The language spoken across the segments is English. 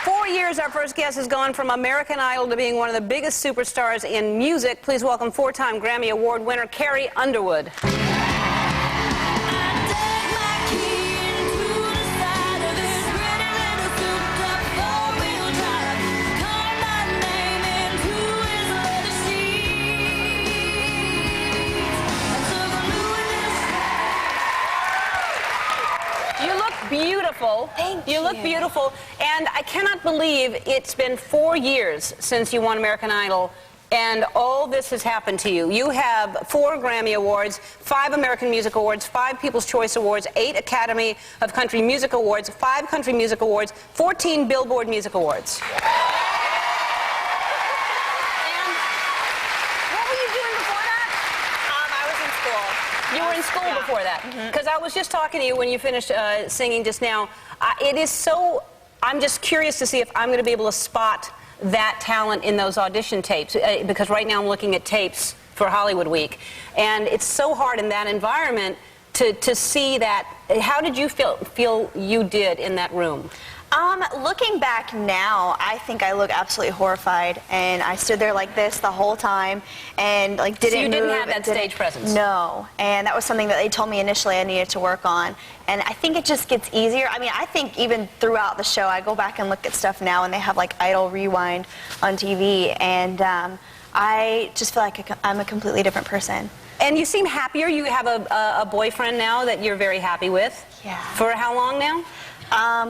4 years, our first guest has gone from American Idol to being one of the biggest superstars in music. Please welcome four-time Grammy Award winner Carrie Underwood. Beautiful. Thank you. You look beautiful, and I cannot believe it's been 4 years since you won American Idol, and all this has happened to you. You have 4 Grammy Awards, 5 American Music Awards, 5 People's Choice Awards, 8 Academy of Country Music Awards, 5 Country Music Awards, 14 Billboard Music Awards. You were in school before that? Because I was just talking to you when you finished singing just now. It is so... I'm just curious to see if I'm going to be able to spot that talent in those audition tapes. Because right now I'm looking at tapes for Hollywood Week. And it's so hard in that environment to see that. How did you feel you did in that room? Looking back now, I think I look absolutely horrified, and I stood there like this the whole time, and like didn't move. So you didn't have that stage presence? No, and that was something that they told me initially I needed to work on, and I think it just gets easier. I mean, I think even throughout the show, I go back and look at stuff now, and they have like Idol Rewind on TV, and I just feel like I'm a completely different person. And you seem happier. You have a boyfriend now that you're very happy with. Yeah. For how long now?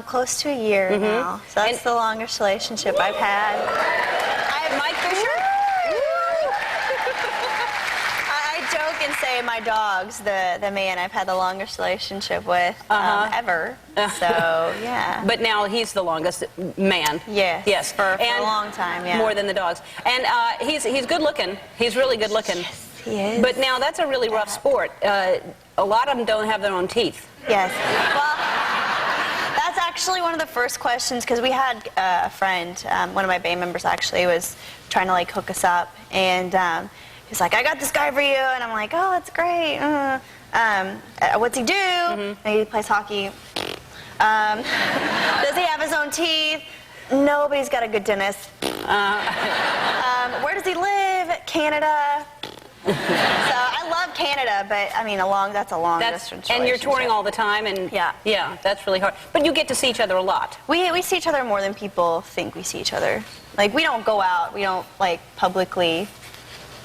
Close to a year now. So that's the longest relationship I've had. Mike Fisher? I joke and say my dog's the man I've had the longest relationship with ever. So, yeah. But now he's the longest man. Yes. Yes. For a long time, yeah. More than the dogs. And he's good looking. He's really good looking. Yes, he is. But now that's a really rough sport. A lot of them don't have their own teeth. Yes. Well, that's actually one of the first questions, because we had a friend, one of my band members actually, was trying to like hook us up, and he's like, I got this guy for you, and I'm like, oh, that's great. What's he do? And he plays hockey. Does he have his own teeth? No, but he's got a good dentist. Where does he live? Canada. So I love Canada, but I mean, that's a long distance And you're touring all the time, and yeah, that's really hard. But you get to see each other a lot. We see each other more than people think we see each other. Like, we don't go out, we don't like publicly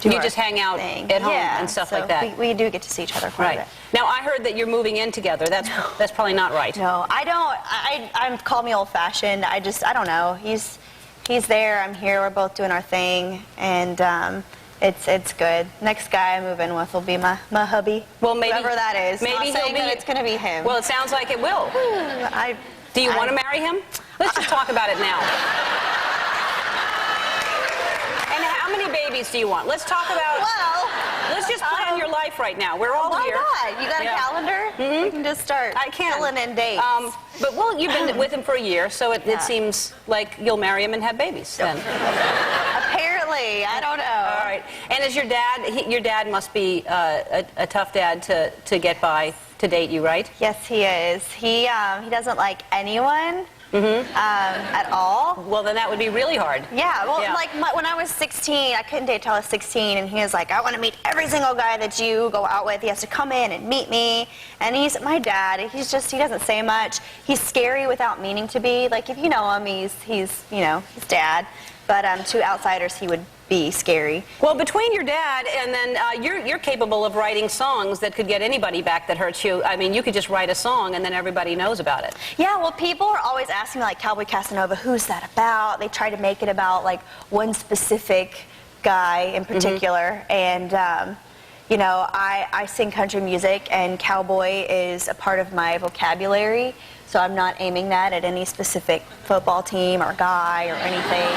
do You just hang out at home and stuff like that. We do get to see each other quite a bit. Now I heard that you're moving in together. That's probably not right. No, I don't. I'm call me old-fashioned. I don't know. He's there. I'm here. We're both doing our thing, and it's good. Next guy I move in with will be my hubby. Well, maybe whoever that is. Maybe Not saying that it's going to be him. Well, it sounds like it will. Do you want to marry him? Let's just talk about it now. And how many babies do you want? Let's talk about. Well, let's just plan your life right now. We're all here. Why not? You got a calendar? We can just start filling in dates. But well, you've been with him for a year, so it seems like you'll marry him and have babies then. Apparently, I don't know. All right. And is your dad? Your dad must be a tough dad to get by to date you, right? Yes, he is. He doesn't like anyone. At all. Well, then that would be really hard. Yeah, well, like when I was 16, I couldn't date till I was 16, and he was like, I want to meet every single guy that you go out with. He has to come in and meet me. And he's my dad. He doesn't say much. He's scary without meaning to be. Like, if you know him, he's his dad. But to outsiders, he would be scary. Well, between your dad and then you're capable of writing songs that could get anybody back that hurts you. I mean, you could just write a song and then everybody knows about it. Yeah, well, people are always asking me, like, Cowboy Casanova, who's that about? They try to make it about, like, one specific guy in particular. And, you know, I sing country music, and cowboy is a part of my vocabulary. So I'm not aiming that at any specific football team or guy or anything.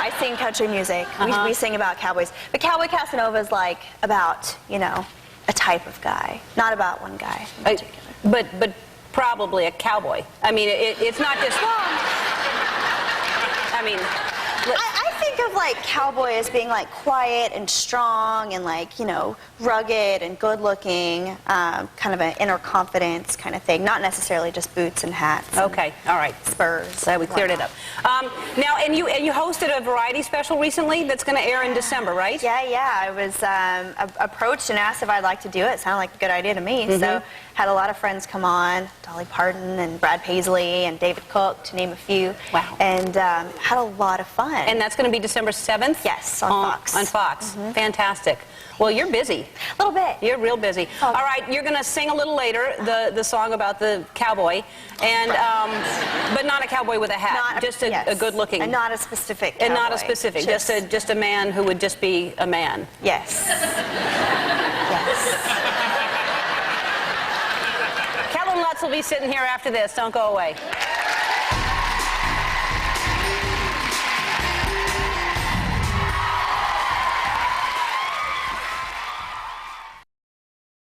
I sing country music. We sing about cowboys. But Cowboy Casanova is like about, you know, a type of guy, not about one guy in particular. But probably a cowboy. I mean, it's not just. I mean, I think of like cowboy as being like quiet and strong and like, you know, rugged and good looking, kind of an inner confidence kind of thing. Not necessarily just boots and hats. Okay, all right. Spurs. So we cleared it up. Now, and you hosted a variety special recently that's going to air in December, right? Yeah. I was approached and asked if I'd like to do it. Sounded like a good idea to me. So had a lot of friends come on, Dolly Parton and Brad Paisley and David Cook, to name a few. Wow. And had a lot of fun. And that's going to be December 7th? Yes, on Fox. On Fox. Fantastic. Well, you're busy. A little bit. You're real busy. Oh. All right, you're going to sing a little later the song about the cowboy, and but not a cowboy with a hat, just a good-looking. And not a specific cowboy. And not a specific, just a man who would just be a man. Yes. Yes. Kellen Lutz will be sitting here after this. Don't go away.